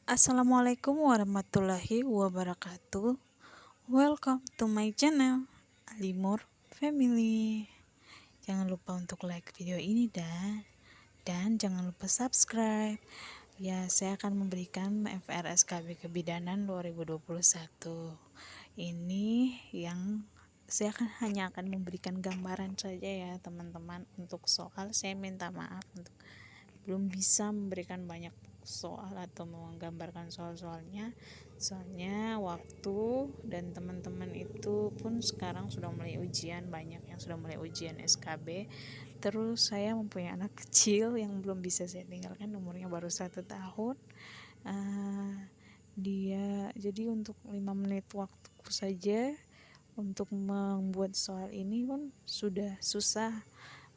Assalamualaikum warahmatullahi wabarakatuh. Welcome to my channel Alimur Family. Jangan lupa untuk like video ini dan jangan lupa subscribe. Ya, saya akan memberikan FRSKB Kebidanan 2021. Ini yang saya hanya akan memberikan gambaran saja ya teman-teman. Untuk soal saya minta maaf untuk belum bisa memberikan banyak soal atau menggambarkan soalnya waktu dan teman-teman itu pun sekarang sudah mulai ujian, banyak yang sudah mulai ujian SKB. Terus saya mempunyai anak kecil yang belum bisa saya tinggalkan, umurnya baru 1 tahun. Dia jadi untuk 5 menit waktuku saja untuk membuat soal ini pun sudah susah,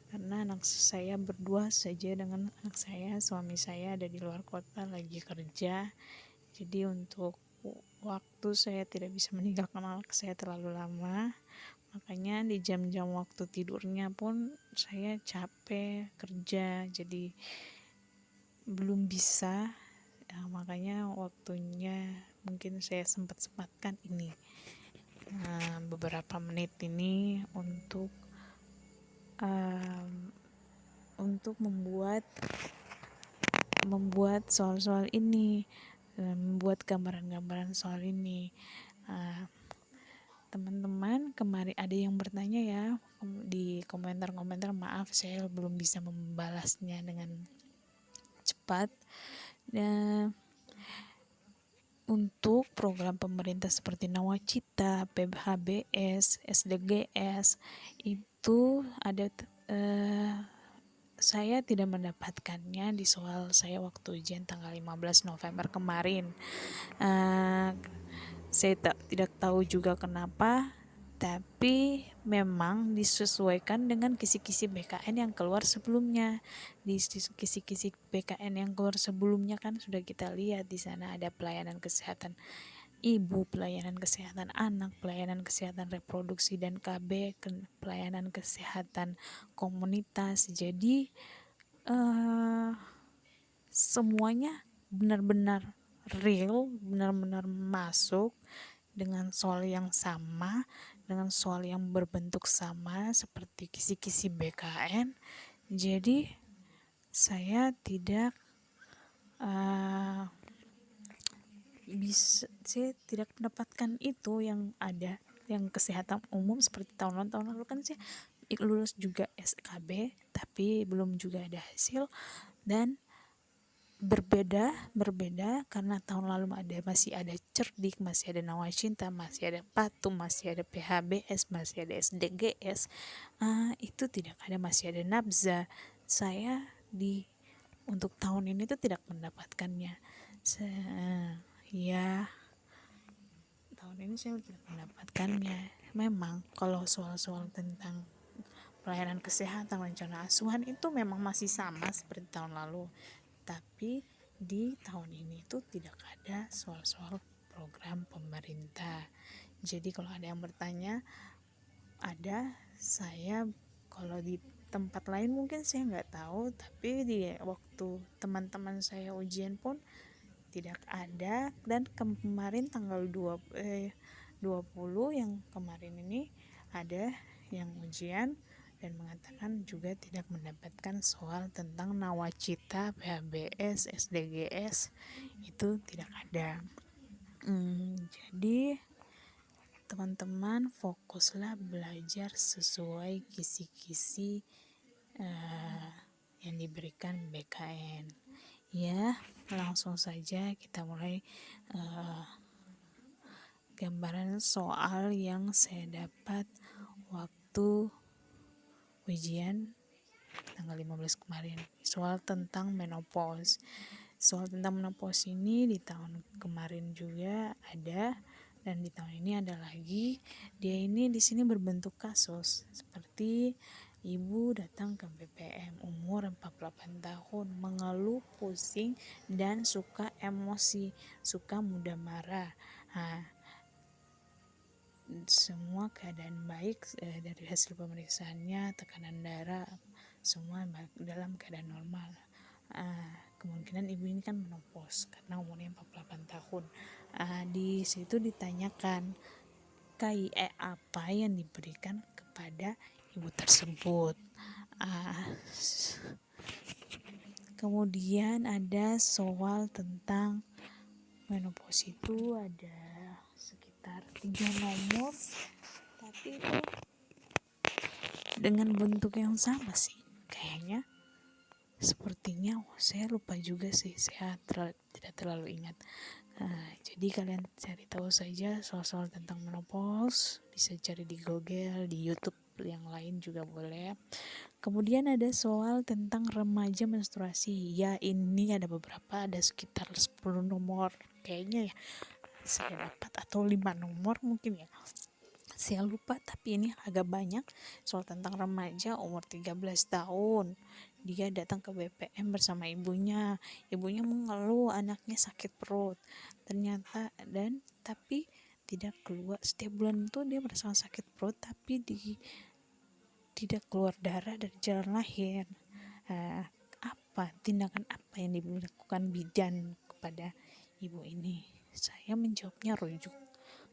karena anak saya berdua saja dengan anak saya. Suami saya ada di luar kota lagi kerja, jadi untuk waktu saya tidak bisa meninggalkan anak saya terlalu lama. Makanya di jam-jam waktu tidurnya pun saya capek kerja, jadi belum bisa ya, makanya waktunya mungkin saya sempatkan ini beberapa menit ini untuk membuat soal-soal ini, membuat gambaran-gambaran soal ini. Teman-teman, kemarin ada yang bertanya ya di komentar-komentar, maaf saya belum bisa membalasnya dengan cepat. Untuk program pemerintah seperti Nawacita, PBHBS, SDGs itu ada, saya tidak mendapatkannya di soal saya waktu ujian tanggal 15 November kemarin. Saya tidak tahu juga kenapa, tapi memang disesuaikan dengan kisi-kisi BKN yang keluar sebelumnya. Di kisi-kisi BKN yang keluar sebelumnya kan sudah kita lihat, di sana ada pelayanan kesehatan ibu, pelayanan kesehatan anak, pelayanan kesehatan reproduksi dan KB, pelayanan kesehatan komunitas. Jadi semuanya benar-benar real, benar-benar masuk dengan soal yang sama, dengan soal yang berbentuk sama seperti kisi-kisi BKN. Jadi saya tidak mendapatkan itu yang ada, yang kesehatan umum seperti tahun lalu kan saya lulus juga SKB tapi belum juga ada hasil. Dan berbeda karena tahun lalu masih ada Cerdik, masih ada Nawacita, masih ada Patum, masih ada PHBS, masih ada SDGs, itu tidak ada, masih ada Nabza. Saya untuk tahun ini tuh tidak mendapatkannya. Ya, tahun ini saya tidak mendapatkannya. Memang kalau soal-soal tentang pelayanan kesehatan, rencana asuhan itu memang masih sama seperti tahun lalu, tapi di tahun ini tuh tidak ada soal-soal program pemerintah. Jadi kalau ada yang bertanya, saya kalau di tempat lain mungkin saya nggak tahu, tapi di waktu teman-teman saya ujian pun tidak ada. Dan kemarin tanggal 20 yang kemarin ini ada yang ujian dan mengatakan juga tidak mendapatkan soal tentang Nawacita, PHBS, SDGs, itu tidak ada. Jadi teman-teman fokuslah belajar sesuai kisi-kisi yang diberikan BKN. Ya, langsung saja kita mulai gambaran soal yang saya dapat waktu ujian tanggal 15 kemarin. Soal tentang menopause. Soal tentang menopause ini di tahun kemarin juga ada, dan di tahun ini ada lagi. Dia ini di sini berbentuk kasus seperti ibu datang ke BPM, umur 48 tahun, mengeluh, pusing, dan suka emosi, suka mudah marah. Semua keadaan baik dari hasil pemeriksaannya, tekanan darah semua dalam keadaan normal. Kemungkinan ibu ini kan menopause karena umurnya tahun. Di situ ditanyakan KIE apa yang diberikan kepada ibu tersebut. Kemudian ada soal tentang menopause, itu ada sekitar 3 nomor, tapi itu dengan bentuk yang sama sih kayaknya. Sepertinya saya lupa juga sih, saya tidak terlalu ingat. Jadi kalian cari tahu saja soal-soal tentang menopause, bisa cari di Google, di YouTube yang lain juga boleh. Kemudian ada soal tentang remaja menstruasi. Ya, ini ada beberapa, ada sekitar 10 nomor kayaknya ya. Saya dapat, atau 5 nomor mungkin ya. Saya lupa, tapi ini agak banyak. Soal tentang remaja umur 13 tahun. Dia datang ke BPM bersama ibunya. Ibunya mengeluh anaknya sakit perut. Ternyata tapi tidak keluar. Setiap bulan itu dia merasakan sakit perut, tapi tidak keluar darah dari jalan lahir. Tindakan apa yang dilakukan bidan kepada ibu ini? Saya menjawabnya rujuk,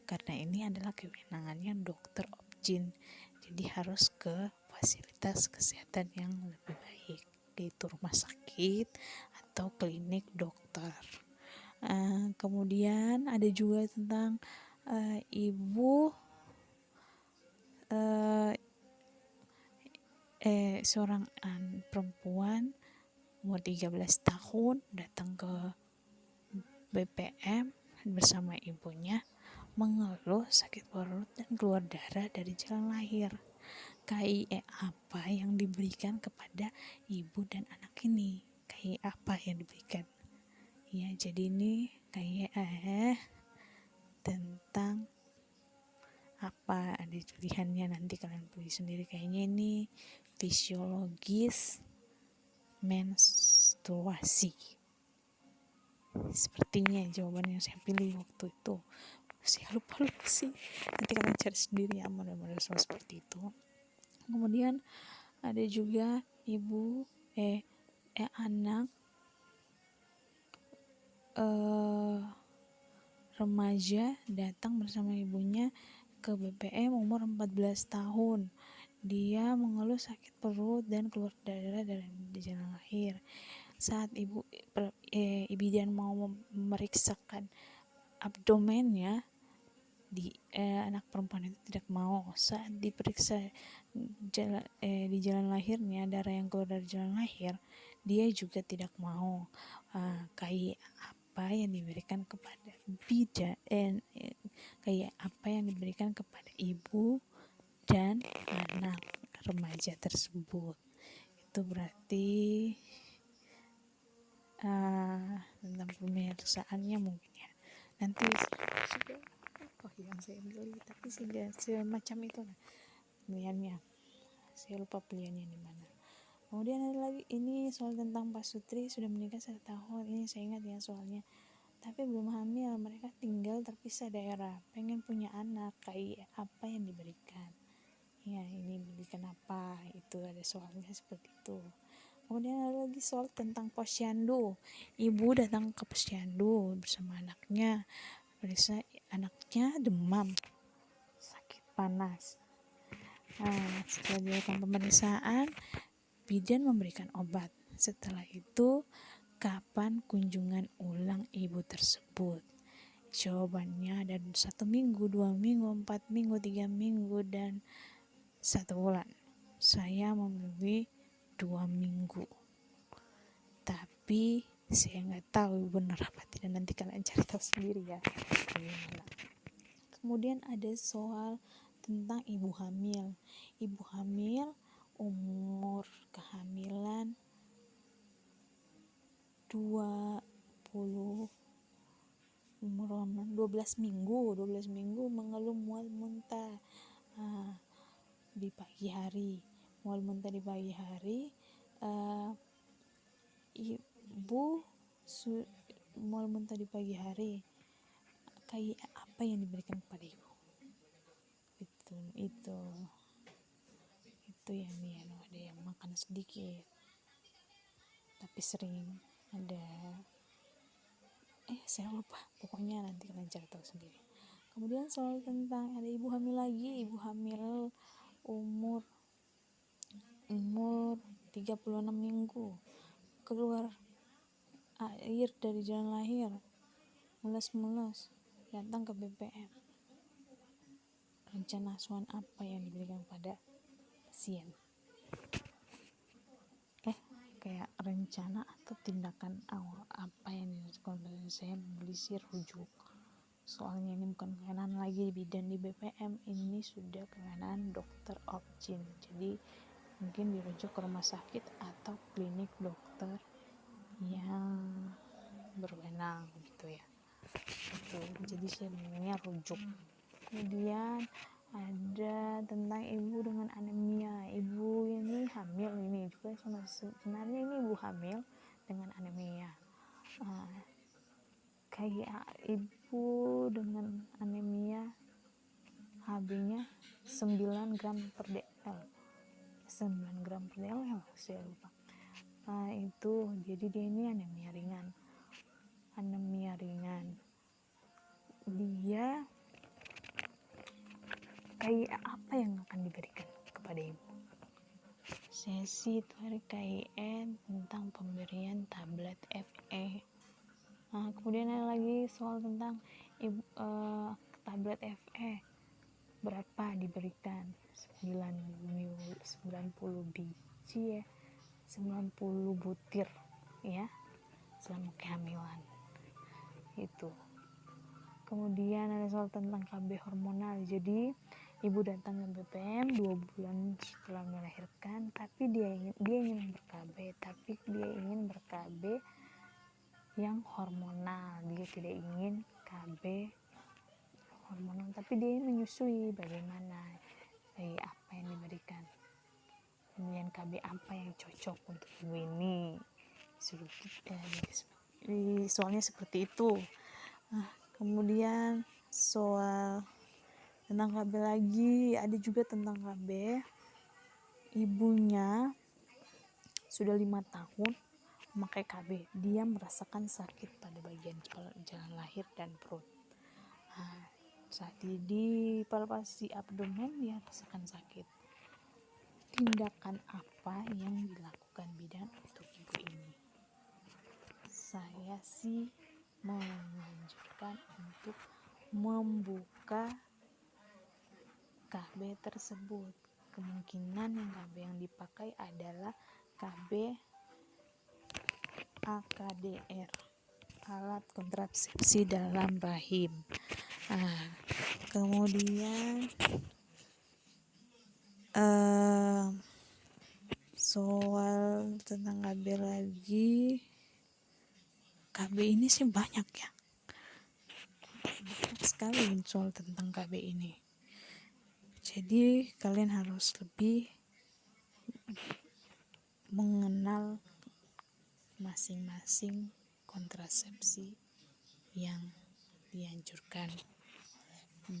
karena ini adalah kewenangannya dokter obgyn, jadi harus ke fasilitas kesehatan yang lebih baik, yaitu rumah sakit atau klinik dokter. Kemudian ada juga tentang ibu seorang perempuan umur 13 tahun datang ke BPM bersama ibunya, mengeluh sakit perut dan keluar darah dari jalan lahir. KIE apa yang diberikan kepada ibu dan anak ini? KIE apa yang diberikan? Ya, jadi ini KIE tentang apa, ada pilihannya, nanti kalian pilih sendiri. Kayaknya ini fisiologis menstruasi. Sepertinya jawaban yang saya pilih waktu itu. Saya lupa sih, nanti kalian cari sendiri ya, model-model soal seperti itu. Kemudian ada juga anak remaja datang bersama ibunya ke BPM umur 14 tahun. Dia mengeluh sakit perut dan keluar darah dari jalan lahir. Saat bidan mau memeriksakan abdomennya, anak perempuan itu tidak mau. Saat diperiksa di jalan lahirnya, darah yang keluar dari jalan lahir, dia juga tidak mau. Kayak apa yang diberikan kepada bidan, kayak apa yang diberikan kepada ibu dan anak remaja tersebut. Itu berarti tentang pemirsaannya mungkin ya. Nanti sudah yang saya beli, tapi sudah semacam itu lah pilihannya. Saya lupa pilihannya di mana. Kemudian ada lagi, ini soal tentang Pak Sutri sudah menikah 1 tahun. Ini saya ingat ya soalnya, tapi belum hamil. Mereka tinggal terpisah daerah, pengen punya anak. Kayak apa yang diberikan? Ya, ini berikan apa? Itu ada soalnya seperti itu. Kemudian ada lagi soal tentang posyandu. Ibu datang ke posyandu bersama anaknya. Periksa anaknya demam, sakit panas. Setelah dilakukan pemeriksaan, bidan memberikan obat. Setelah itu, kapan kunjungan ulang ibu tersebut? Jawabannya ada 1 minggu, 2 minggu, 4 minggu, 3 minggu, dan 1 bulan. Saya memilih 2 minggu. Tapi saya nggak tahu benar apa tidak, nanti kalian cari tahu sendiri ya. Kemudian ada soal tentang ibu hamil. Ibu hamil umur kehamilan 12 minggu mengeluh mual muntah di pagi hari. Ibu mual muntah di pagi hari. Kayak apa yang diberikan kepada ibu? Itu yang ada yang makan sedikit tapi sering, ada saya lupa, pokoknya nanti kalian cari tahu sendiri. Kemudian soal tentang ada ibu hamil lagi, ibu hamil umur 36 minggu, keluar air dari jalan lahir, mules-mules, datang ke BPM. Rencana asuhan apa yang diberikan pada pasien? Kayak rencana atau tindakan awal apa yang dilakukan? Saya menulis rujuk, soalnya ini bukan kewenangan lagi bidan di BPM, ini sudah kewenangan dokter Opjin, jadi mungkin dirujuk ke rumah sakit atau klinik dokter yang berwenang gitu ya. Jadi saya bilangnya rujuk. Kemudian ada tentang ibu dengan anemia. Ibu ini hamil, ini juga sebenarnya ini ibu hamil dengan anemia. Kayak ibu dengan anemia, HB-nya 9 gram per dl, 9 gram per dl saya lupa. Itu jadi dia ini anemia ringan. Dia kayak apa yang akan diberikan kepada ibu? Sesi KIN tentang pemberian tablet FE. Kemudian ada lagi soal tentang tablet FE, berapa diberikan? 90 biji ya, 90 butir ya, selama kehamilan itu. Kemudian ada soal tentang KB hormonal. Jadi ibu datang ke BPM 2 bulan setelah melahirkan, tapi dia ingin ber-KB yang hormonal, dia tidak ingin KB hormonal, tapi dia ingin menyusui. Bagaimana, apa yang diberikan, kemudian KB apa yang cocok untuk ibu ini, soalnya seperti itu. Kemudian soal tentang KB lagi, ada juga tentang KB ibunya sudah 5 tahun memakai KB, dia merasakan sakit pada bagian jalan lahir dan perut. Saat di palpasi abdomen dia rasakan sakit. Tindakan apa yang dilakukan bidan untuk ibu ini? Saya sih menganjurkan untuk membuka KB tersebut. Kemungkinan yang KB yang dipakai adalah KB AKDR, alat kontrasepsi dalam rahim. Kemudian soal tentang KB lagi, KB ini sih banyak ya, banyak sekali soal tentang KB ini. Jadi kalian harus lebih mengenal masing-masing kontrasepsi yang dianjurkan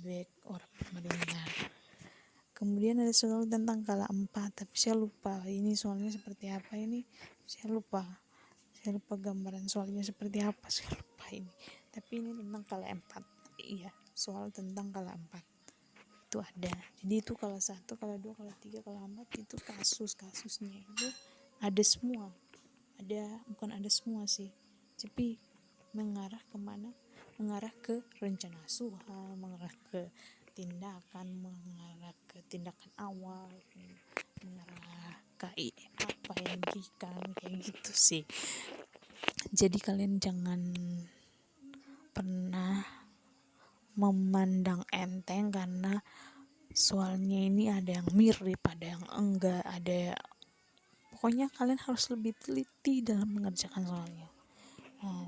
baik oleh pemerintah. Kemudian ada soal tentang kala 4, tapi saya lupa ini soalnya seperti apa ini, saya lupa gambaran soalnya seperti apa, saya lupa ini. Tapi ini tentang kala 4, iya, soal tentang kala 4 itu ada. Jadi itu kala 1, kala 2, kala 3, kala 4 itu kasusnya itu ada semua. Bukan ada semua sih, tapi mengarah kemana? Mengarah ke rencana asuhan, mengarah ke tindakan, mengarah ke tindakan awal, mengarah KI apa yang diberikan, kayak gitu sih. Jadi kalian jangan pernah memandang enteng karena soalnya ini ada yang mirip, ada yang enggak, pokoknya kalian harus lebih teliti dalam mengerjakan soalnya.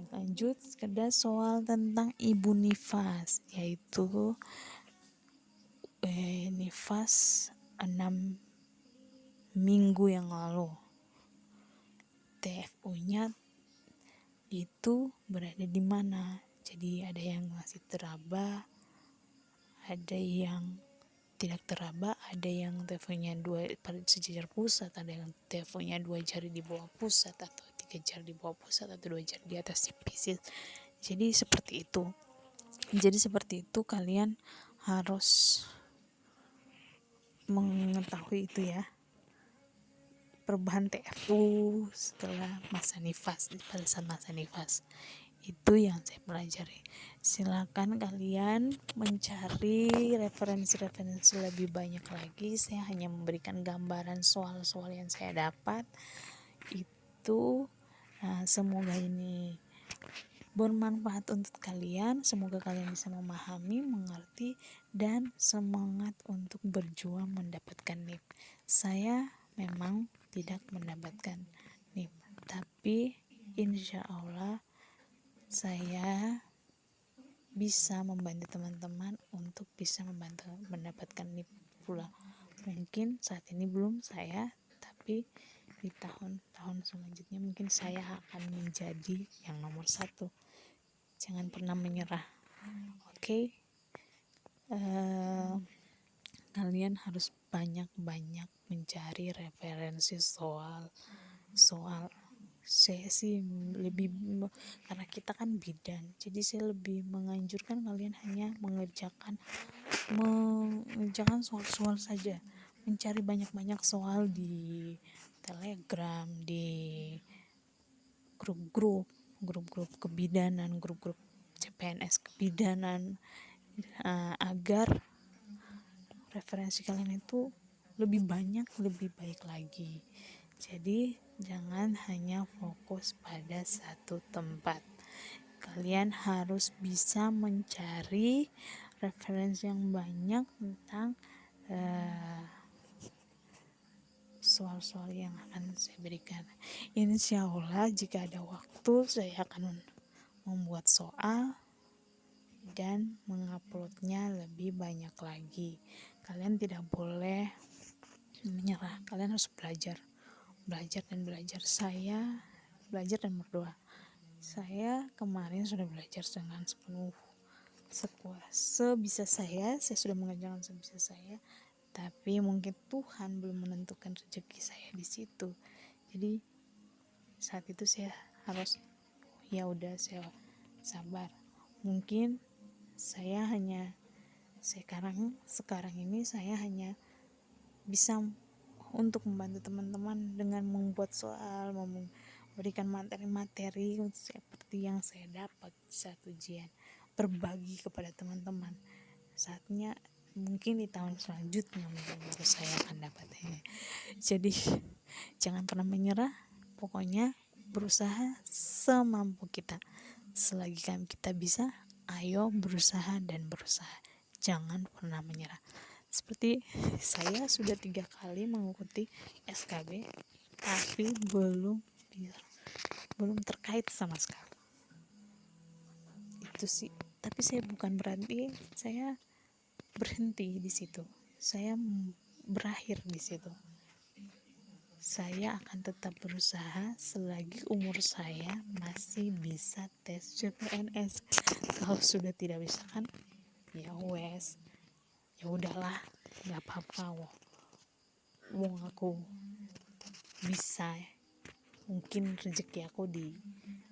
Lanjut ke soal tentang ibu nifas, yaitu nifas 6 minggu yang lalu. TFU-nya itu berada di mana? Jadi ada yang masih teraba, ada yang tidak teraba, ada yang TFU-nya 2 sejajar pusat, ada yang TFU-nya 2 jari di bawah pusat, atau 3 jari di bawah pusat, atau 2 jari di atas tipis. Jadi seperti itu kalian harus mengetahui itu ya, perubahan TFU setelah masa nifas, pada saat masa nifas. Itu yang saya pelajari. Silakan kalian mencari referensi-referensi lebih banyak lagi. Saya hanya memberikan gambaran soal-soal yang saya dapat itu. Semoga ini bermanfaat untuk kalian. Semoga kalian bisa memahami, mengerti, dan semangat untuk berjuang mendapatkan NIP. Saya memang tidak mendapatkan NIP, tapi insya Allah saya bisa membantu teman-teman untuk bisa mendapatkan NIP pula. Mungkin saat ini belum saya, tapi di tahun-tahun selanjutnya mungkin saya akan menjadi yang nomor 1. Jangan pernah menyerah. Oke? Kalian harus banyak-banyak mencari referensi soal. Saya sih lebih, karena kita kan bidan, jadi saya lebih menganjurkan kalian hanya mengerjakan soal-soal saja, mencari banyak-banyak soal di Telegram, di grup-grup kebidanan, grup-grup CPNS kebidanan, agar referensi kalian itu lebih banyak, lebih baik lagi. Jadi jangan hanya fokus pada satu tempat. Kalian harus bisa mencari referensi yang banyak tentang soal-soal yang akan saya berikan. Insya Allah jika ada waktu saya akan membuat soal dan menguploadnya lebih banyak lagi. Kalian tidak boleh menyerah, kalian harus belajar dan belajar. Saya belajar dan berdoa. Saya kemarin sudah belajar dengan sebisa saya sudah mengerjakan sebisa saya, tapi mungkin Tuhan belum menentukan rezeki saya di situ. Jadi saat itu saya harus saya sabar. Mungkin saya hanya sekarang ini saya hanya bisa untuk membantu teman-teman dengan membuat soal, memberikan materi-materi seperti yang saya dapat saat ujian, berbagi kepada teman-teman. Saatnya mungkin di tahun selanjutnya mungkin baru saya akan dapatnya. Jadi jangan pernah menyerah, pokoknya berusaha semampu kita. Selagi kita bisa, ayo berusaha, jangan pernah menyerah. Seperti saya sudah 3 kali mengikuti SKB, tapi belum terkait sama sekali. Itu sih. Tapi saya bukan berarti saya berhenti di situ. Saya berakhir di situ. Saya akan tetap berusaha selagi umur saya masih bisa tes CPNS. Kalau sudah tidak bisa kan, ya udahlah, nggak apa-apa. Wong aku bisa, mungkin rezeki aku di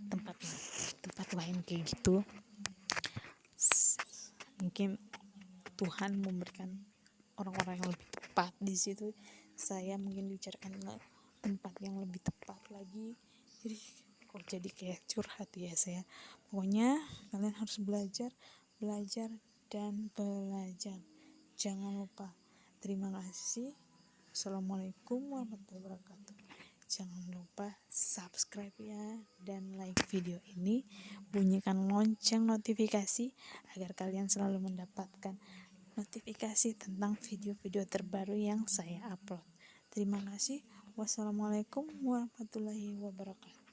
tempat lain kayak gitu. Mungkin Tuhan memberikan orang-orang yang lebih tepat di situ. Saya mungkin dicarikan tempat yang lebih tepat lagi. Jadi kok jadi kayak curhat ya saya. Pokoknya kalian harus belajar dan belajar. Jangan lupa. Terima kasih. Assalamualaikum warahmatullahi wabarakatuh. Jangan lupa subscribe ya, dan like video ini, bunyikan lonceng notifikasi agar kalian selalu mendapatkan notifikasi tentang video-video terbaru yang saya upload. Terima kasih. Wassalamualaikum warahmatullahi wabarakatuh.